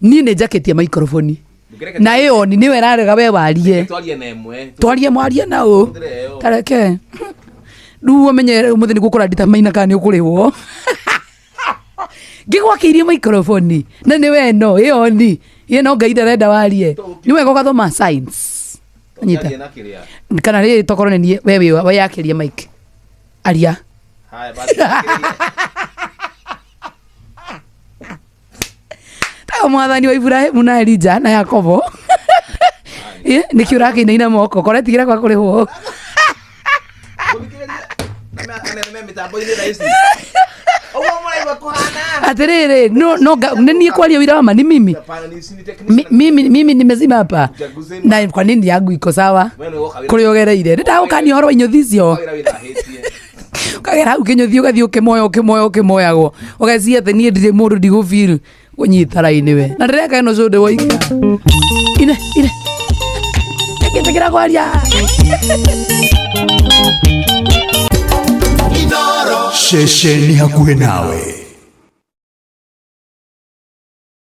ni ne jacket ya microphone na iyo ni niwe rarega we warie twarie mwarie na u tareke ndu menye umuthi ni gukora determine kana ukurihwo ngigwakirie microphone na niwe no iyo ni no ngai ndarenda warie niwe gogathoma science nyita kana ri tokorone ni wewe yakirie mic aria haya basi ta mwathani wa Ibrahimu na Elija na Yakobo ni kiura kinaina moko kore tigira kwa kurihwo atiriri no nini kwalia wira wa ni mimi nimezima hapa na kwa nini yangu iko sawa kuriogereire ndaukanio horo inyothizio kagera ukinyothio gathio kemoyagwo ugacia the ni ndire mundu ndigufeel unyitara-ini we na ndireka ino zode waika ine tegira kwaria shesheni hakuhe nawe.